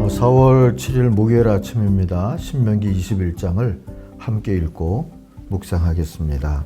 4월 7일 목요일 아침입니다. 신명기 21장을 함께 읽고 묵상하겠습니다.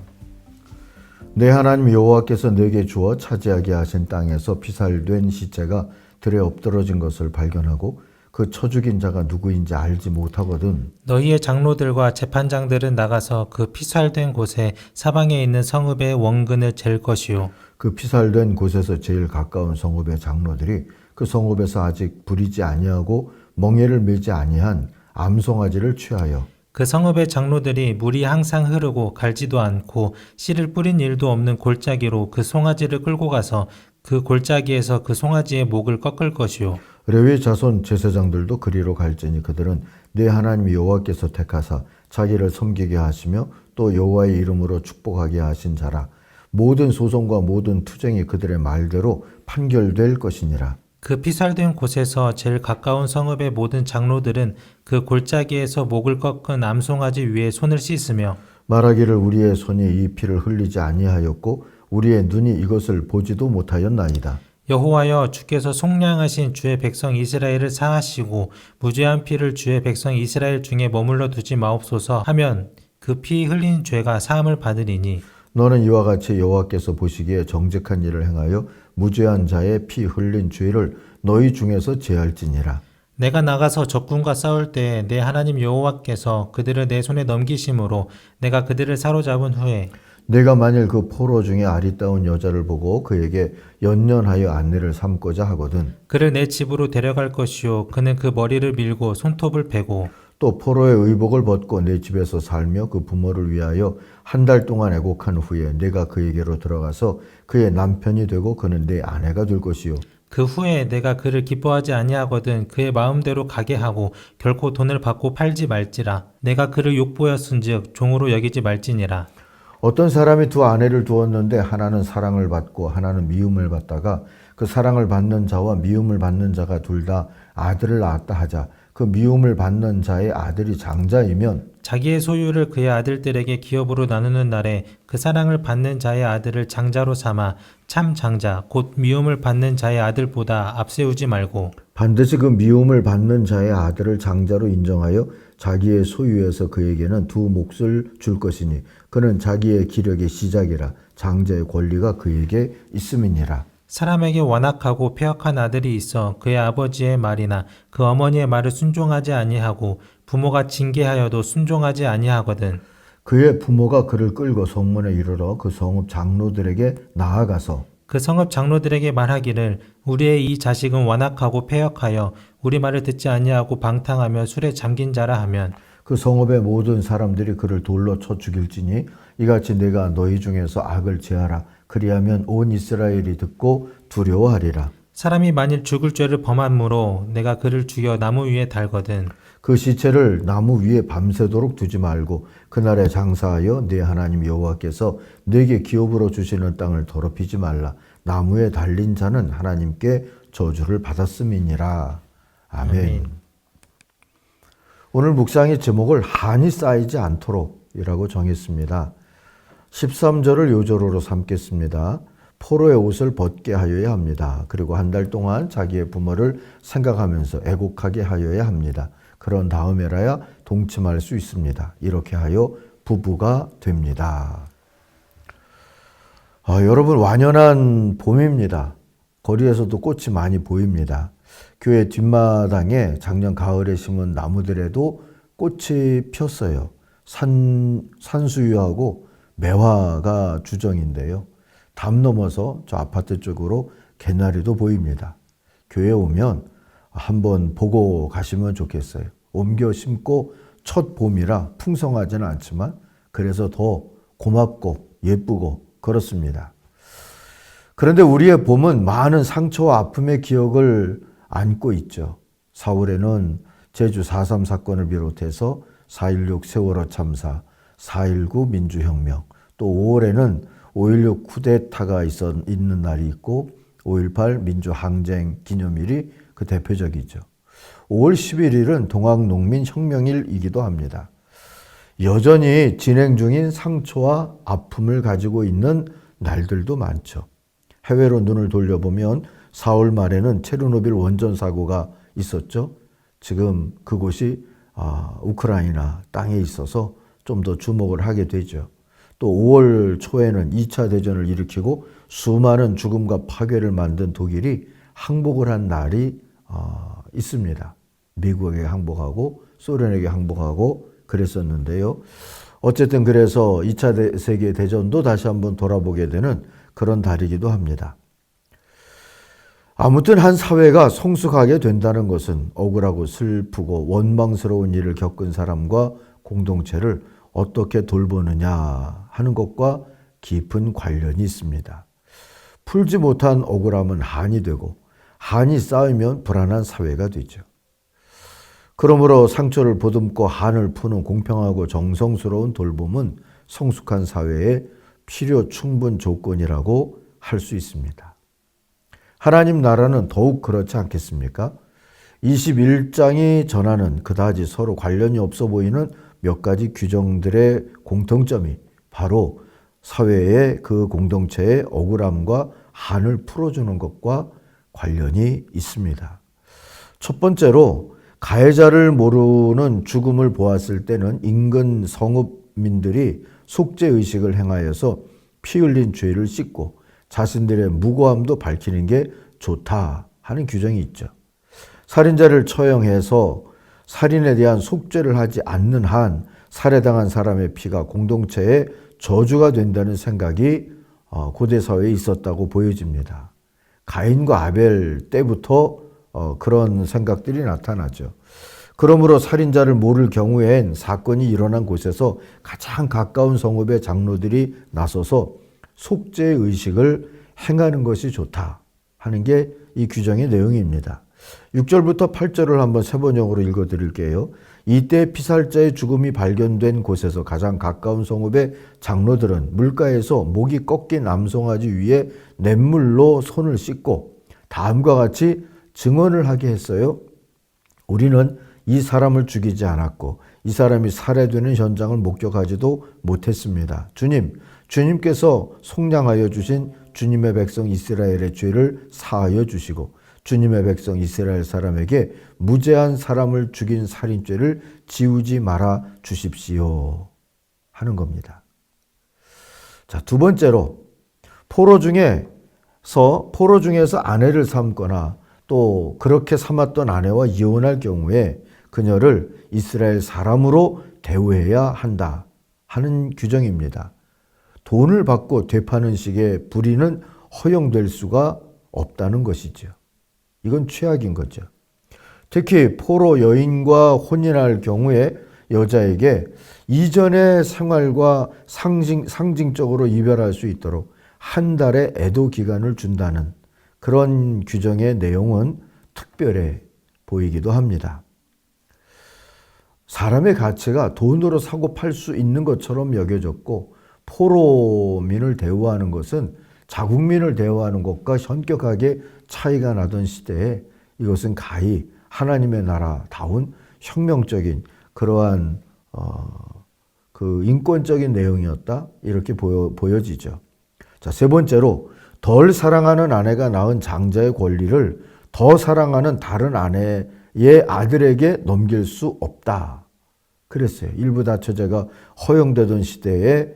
내 하나님 여호와께서 내게 주어 차지하게 하신 땅에서 피살된 시체가 들에 엎드러진 것을 발견하고 그 쳐 죽인 자가 누구인지 알지 못하거든. 너희의 장로들과 재판장들은 나가서 그 피살된 곳에 사방에 있는 성읍의 원근을 잴 것이요. 그 피살된 곳에서 제일 가까운 성읍의 장로들이 그 성읍에서 아직 부리지 아니하고 멍에를 밀지 아니한 암송아지를 취하여 그 성읍의 장로들이 물이 항상 흐르고 갈지도 않고 씨를 뿌린 일도 없는 골짜기로 그 송아지를 끌고 가서 그 골짜기에서 그 송아지의 목을 꺾을 것이요. 레위 자손 제사장들도 그리로 갈지니 그들은 내 하나님 여호와께서 택하사 자기를 섬기게 하시며 또 여호와의 이름으로 축복하게 하신 자라. 모든 소송과 모든 투쟁이 그들의 말대로 판결될 것이니라. 그 피살된 곳에서 제일 가까운 성읍의 모든 장로들은 그 골짜기에서 목을 꺾은 암송아지 위에 손을 씻으며 말하기를 우리의 손이 이 피를 흘리지 아니하였고 우리의 눈이 이것을 보지도 못하였나이다. 여호와여, 주께서 속량하신 주의 백성 이스라엘을 사하시고 무죄한 피를 주의 백성 이스라엘 중에 머물러 두지 마옵소서 하면 그 피 흘린 죄가 사함을 받으리니 너는 이와 같이 여호와께서 보시기에 정직한 일을 행하여 무죄한 자의 피 흘린 죄를 너희 중에서 제할지니라. 내가 나가서 적군과 싸울 때에 내 하나님 여호와께서 그들을 내 손에 넘기심으로 내가 그들을 사로잡은 후에 내가 만일 그 포로 중에 아리따운 여자를 보고 그에게 연연하여 안내를 삼고자 하거든. 그를 내 집으로 데려갈 것이요 그는 그 머리를 밀고 손톱을 베고 또 포로의 의복을 벗고 내 집에서 살며 그 부모를 위하여 한 달 동안 애곡한 후에 내가 그에게로 들어가서 그의 남편이 되고 그는 내 아내가 될 것이요. 그 후에 내가 그를 기뻐하지 아니하거든 그의 마음대로 가게 하고 결코 돈을 받고 팔지 말지라. 내가 그를 욕보였은즉 종으로 여기지 말지니라. 어떤 사람이 두 아내를 두었는데 하나는 사랑을 받고 하나는 미움을 받다가 그 사랑을 받는 자와 미움을 받는 자가 둘 다 아들을 낳았다 하자. 그 미움을 받는 자의 아들이 장자이면 자기의 소유를 그의 아들들에게 기업으로 나누는 날에 그 사랑을 받는 자의 아들을 장자로 삼아 참 장자 곧 미움을 받는 자의 아들보다 앞세우지 말고 반드시 그 미움을 받는 자의 아들을 장자로 인정하여 자기의 소유에서 그에게는 두 몫을 줄 것이니 그는 자기의 기력의 시작이라. 장자의 권리가 그에게 있음이니라. 사람에게 완악하고 패역한 아들이 있어 그의 아버지의 말이나 그 어머니의 말을 순종하지 아니하고 부모가 징계하여도 순종하지 아니하거든. 그의 부모가 그를 끌고 성문에 이르러 그 성읍 장로들에게 나아가서 그 성읍 장로들에게 말하기를 우리의 이 자식은 완악하고 패역하여 우리 말을 듣지 아니하고 방탕하며 술에 잠긴 자라 하면 그 성읍의 모든 사람들이 그를 돌로 쳐 죽일지니 이같이 내가 너희 중에서 악을 제하라. 그리하면 온 이스라엘이 듣고 두려워하리라. 사람이 만일 죽을 죄를 범함으로 내가 그를 죽여 나무 위에 달거든. 그 시체를 나무 위에 밤새도록 두지 말고 그날에 장사하여 네 하나님 여호와께서 네게 기업으로 주시는 땅을 더럽히지 말라. 나무에 달린 자는 하나님께 저주를 받았음이니라. 아멘. 오늘 묵상의 제목을 한이 쌓이지 않도록이라고 정했습니다. 13절을 요절어로 삼겠습니다. 포로의 옷을 벗게 하여야 합니다. 그리고 한 달 동안 자기의 부모를 생각하면서 애곡하게 하여야 합니다. 그런 다음에라야 동침할 수 있습니다. 이렇게 하여 부부가 됩니다. 여러분, 완연한 봄입니다. 거리에서도 꽃이 많이 보입니다. 교회 뒷마당에 작년 가을에 심은 나무들에도 꽃이 폈어요. 산수유하고 매화가 주정인데요. 담 넘어서 저 아파트 쪽으로 개나리도 보입니다. 교회 오면 한번 보고 가시면 좋겠어요. 옮겨 심고 첫 봄이라 풍성하지는 않지만 그래서 더 고맙고 예쁘고 그렇습니다. 그런데 우리의 봄은 많은 상처와 아픔의 기억을 안고 있죠. 4월에는 제주 4.3 사건을 비롯해서 4.16 세월호 참사, 4.19 민주혁명, 또 5월에는 5.16 쿠데타가 있는 날이 있고 5.18 민주항쟁 기념일이 그 대표적이죠. 5월 11일은 동학농민혁명일이기도 합니다. 여전히 진행 중인 상처와 아픔을 가지고 있는 날들도 많죠. 해외로 눈을 돌려보면 4월 말에는 체르노빌 원전 사고가 있었죠. 지금 그곳이 우크라이나 땅에 있어서 좀 더 주목을 하게 되죠. 또 5월 초에는 2차 대전을 일으키고 수많은 죽음과 파괴를 만든 독일이 항복을 한 날이 있습니다. 미국에게 항복하고 소련에게 항복하고 그랬었는데요. 어쨌든 그래서 2차 세계대전도 다시 한번 돌아보게 되는 그런 달이기도 합니다. 아무튼 한 사회가 성숙하게 된다는 것은 억울하고 슬프고 원망스러운 일을 겪은 사람과 공동체를 어떻게 돌보느냐 하는 것과 깊은 관련이 있습니다. 풀지 못한 억울함은 한이 되고 한이 쌓이면 불안한 사회가 되죠. 그러므로 상처를 보듬고 한을 푸는 공평하고 정성스러운 돌봄은 성숙한 사회의 필요 충분 조건이라고 할 수 있습니다. 하나님 나라는 더욱 그렇지 않겠습니까? 21장이 전하는 그다지 서로 관련이 없어 보이는 몇 가지 규정들의 공통점이 바로 사회의 그 공동체의 억울함과 한을 풀어주는 것과 관련이 있습니다. 첫 번째로 가해자를 모르는 죽음을 보았을 때는 인근 성읍민들이 속죄의식을 행하여서 피 흘린 죄를 씻고 자신들의 무고함도 밝히는 게 좋다 하는 규정이 있죠. 살인자를 처형해서 살인에 대한 속죄를 하지 않는 한 살해당한 사람의 피가 공동체의 저주가 된다는 생각이 고대 사회에 있었다고 보여집니다. 가인과 아벨 때부터 그런 생각들이 나타나죠. 그러므로 살인자를 모를 경우엔 사건이 일어난 곳에서 가장 가까운 성읍의 장로들이 나서서 속죄 의식을 행하는 것이 좋다 하는 게 이 규정의 내용입니다. 6절부터 8절을 한번 세 번역으로 읽어드릴게요. 이때 피살자의 죽음이 발견된 곳에서 가장 가까운 성읍의 장로들은 물가에서 목이 꺾인 암송아지 위에 냇물로 손을 씻고 다음과 같이 증언을 하게 했어요. 우리는 이 사람을 죽이지 않았고 이 사람이 살해되는 현장을 목격하지도 못했습니다. 주님께서 속량하여 주신 주님의 백성 이스라엘의 죄를 사하여 주시고 주님의 백성 이스라엘 사람에게 무죄한 사람을 죽인 살인죄를 지우지 말아 주십시오 하는 겁니다. 자, 두 번째로 포로 중에서 아내를 삼거나 또 그렇게 삼았던 아내와 이혼할 경우에 그녀를 이스라엘 사람으로 대우해야 한다 하는 규정입니다. 돈을 받고 되파는 식의 불의는 허용될 수가 없다는 것이죠. 이건 최악인 거죠. 특히 포로 여인과 혼인할 경우에 여자에게 이전의 생활과 상징적으로 이별할 수 있도록 한 달의 애도 기간을 준다는 그런 규정의 내용은 특별해 보이기도 합니다. 사람의 가치가 돈으로 사고 팔 수 있는 것처럼 여겨졌고 포로민을 대우하는 것은 자국민을 대우하는 것과 현격하게 차이가 나던 시대에 이것은 가히 하나님의 나라다운 혁명적인 그러한 그 인권적인 내용이었다 이렇게 보여지죠. 자, 세 번째로 덜 사랑하는 아내가 낳은 장자의 권리를 더 사랑하는 다른 아내의 아들에게 넘길 수 없다. 그랬어요. 일부 다처제가 허용되던 시대에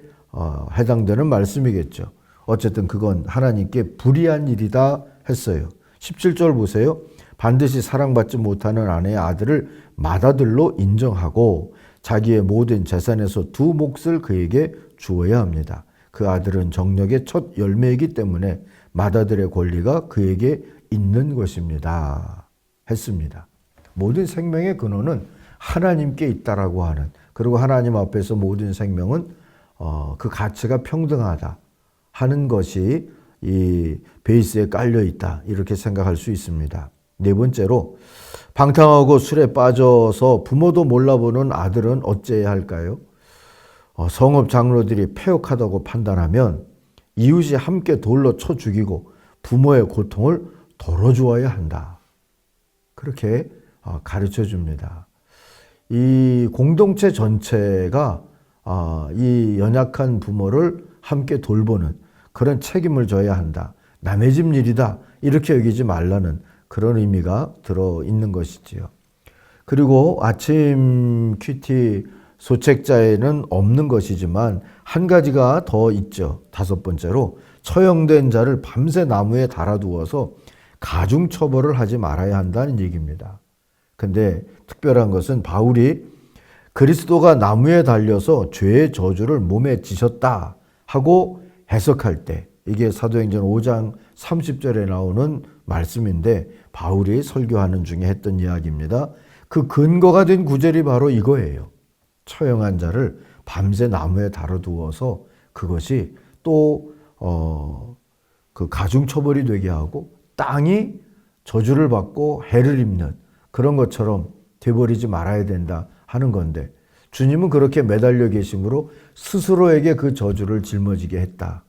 해당되는 말씀이겠죠. 어쨌든 그건 하나님께 불의한 일이다 했어요. 17절 보세요. 반드시 사랑받지 못하는 아내의 아들을 맏아들로 인정하고 자기의 모든 재산에서 두 몫을 그에게 주어야 합니다. 그 아들은 정력의 첫 열매이기 때문에 맏아들의 권리가 그에게 있는 것입니다. 했습니다. 모든 생명의 근원은 하나님께 있다라고 하는, 그리고 하나님 앞에서 모든 생명은 그 가치가 평등하다 하는 것이 이 베이스에 깔려 있다 이렇게 생각할 수 있습니다. 네 번째로 방탕하고 술에 빠져서 부모도 몰라보는 아들은 어째야 할까요? 성읍 장로들이 패역하다고 판단하면 이웃이 함께 돌로 쳐 죽이고 부모의 고통을 덜어주어야 한다. 그렇게 가르쳐 줍니다. 이 공동체 전체가 이 연약한 부모를 함께 돌보는 그런 책임을 져야 한다. 남의 집 일이다. 이렇게 여기지 말라는 그런 의미가 들어있는 것이지요. 그리고 아침 큐티 소책자에는 없는 것이지만 한 가지가 더 있죠. 5번째로 처형된 자를 밤새 나무에 달아두어서 가중처벌을 하지 말아야 한다는 얘기입니다. 근데 특별한 것은 바울이 그리스도가 나무에 달려서 죄의 저주를 몸에 지셨다 하고 해석할 때, 이게 사도행전 5장 30절에 나오는 말씀인데 바울이 설교하는 중에 했던 이야기입니다. 그 근거가 된 구절이 바로 이거예요. 처형한 자를 밤새 나무에 달아두어서 그것이 또 그 가중처벌이 되게 하고 땅이 저주를 받고 해를 입는 그런 것처럼 돼버리지 말아야 된다 하는 건데, 주님은 그렇게 매달려 계심으로 스스로에게 그 저주를 짊어지게 했다.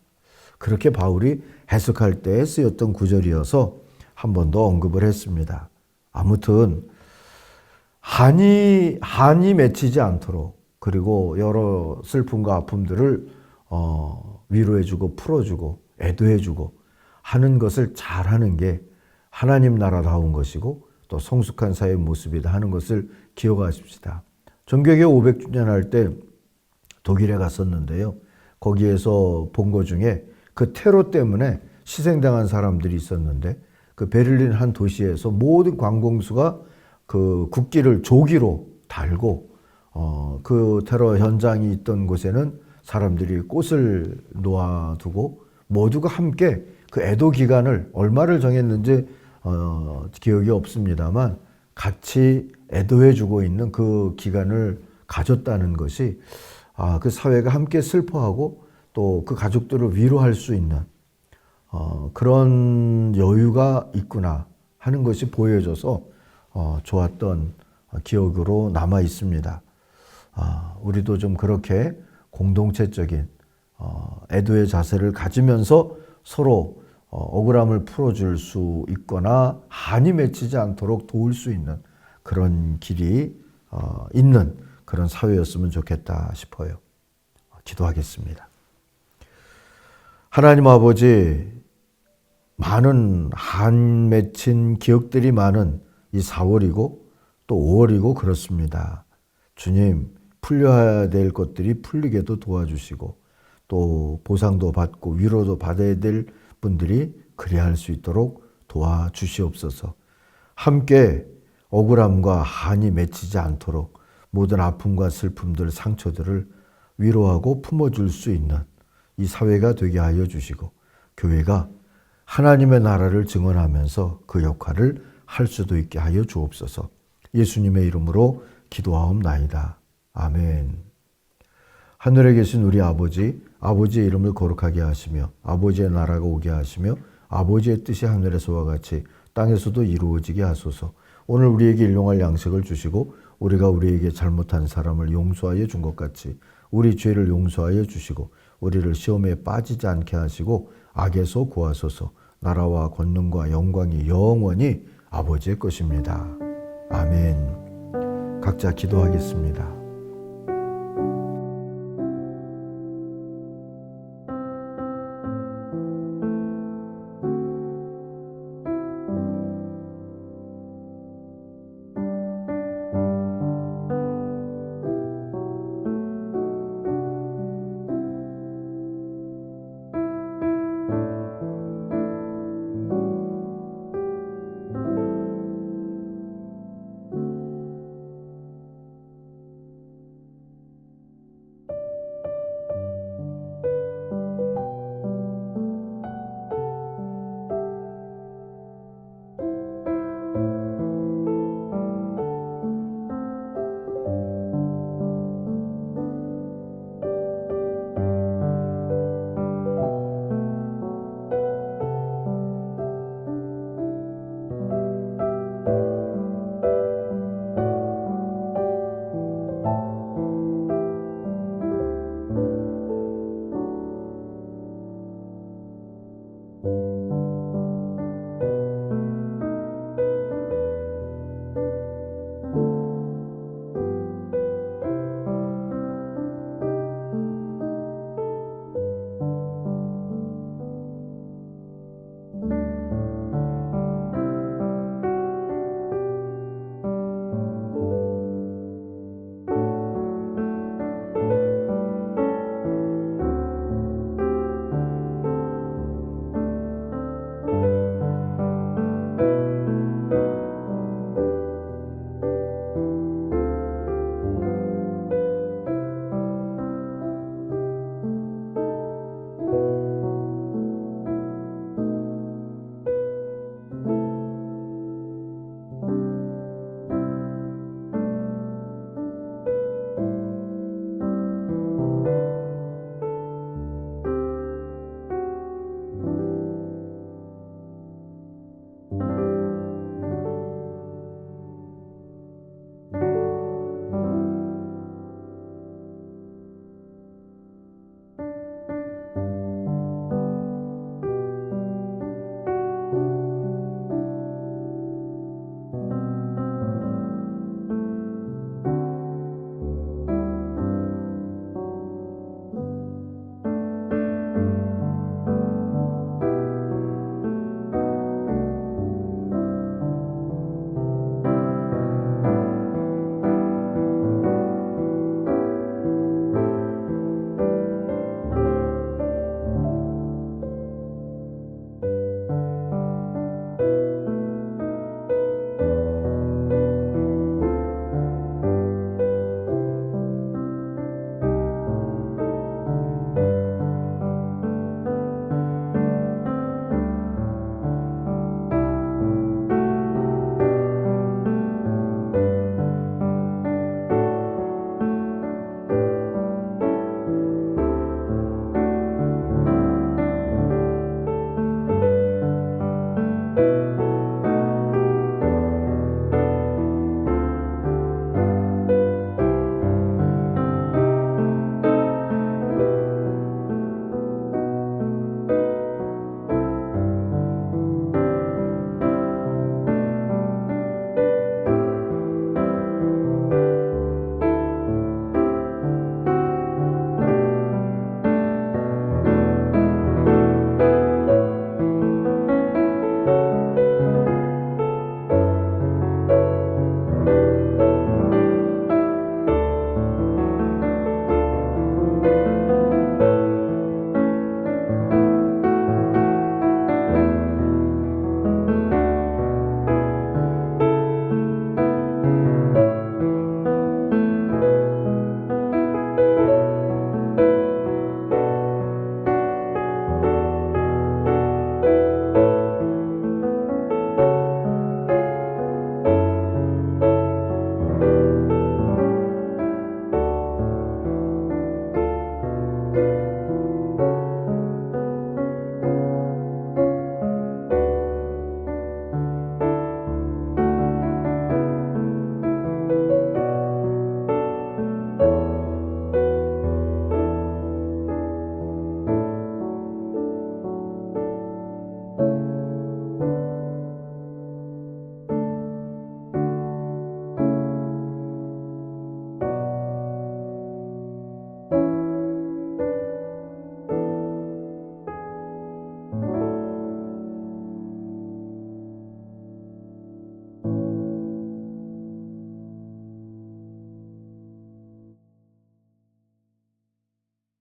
그렇게 바울이 해석할 때 쓰였던 구절이어서 한 번 더 언급을 했습니다. 아무튼 한이 맺히지 않도록, 그리고 여러 슬픔과 아픔들을 위로해주고 풀어주고 애도해주고 하는 것을 잘하는 게 하나님 나라다운 것이고 또 성숙한 사회의 모습이다 하는 것을 기억하십시다. 종교개혁 500주년 할 때 독일에 갔었는데요. 거기에서 본 것 중에 그 테러 때문에 희생당한 사람들이 있었는데, 그 베를린 한 도시에서 모든 관공수가 그 국기를 조기로 달고 그 테러 현장이 있던 곳에는 사람들이 꽃을 놓아두고 모두가 함께 그 애도 기간을 얼마를 정했는지 기억이 없습니다만 같이 애도해주고 있는 그 기간을 가졌다는 것이 그 사회가 함께 슬퍼하고 또 그 가족들을 위로할 수 있는 그런 여유가 있구나 하는 것이 보여져서 좋았던 기억으로 남아 있습니다. 우리도 좀 그렇게 공동체적인 애도의 자세를 가지면서 서로 억울함을 풀어줄 수 있거나 한이 맺히지 않도록 도울 수 있는 그런 길이 있는 그런 사회였으면 좋겠다 싶어요. 기도하겠습니다. 하나님 아버지, 많은 한 맺힌 기억들이 많은 이 4월이고 또 5월이고 그렇습니다. 주님, 풀려야 될 것들이 풀리게도 도와주시고 또 보상도 받고 위로도 받아야 될 분들이 그래야 할 수 있도록 도와주시옵소서. 함께 억울함과 한이 맺히지 않도록 모든 아픔과 슬픔들, 상처들을 위로하고 품어줄 수 있는 이 사회가 되게 하여 주시고 교회가 하나님의 나라를 증언하면서 그 역할을 할 수도 있게 하여 주옵소서. 예수님의 이름으로 기도하옵나이다. 아멘. 하늘에 계신 우리 아버지, 아버지의 이름을 거룩하게 하시며 아버지의 나라가 오게 하시며 아버지의 뜻이 하늘에서와 같이 땅에서도 이루어지게 하소서. 오늘 우리에게 일용할 양식을 주시고 우리가 우리에게 잘못한 사람을 용서하여 준 것 같이 우리 죄를 용서하여 주시고 우리를 시험에 빠지지 않게 하시고 악에서 구하소서. 나라와 권능과 영광이 영원히 아버지의 것입니다. 아멘. 각자 기도하겠습니다.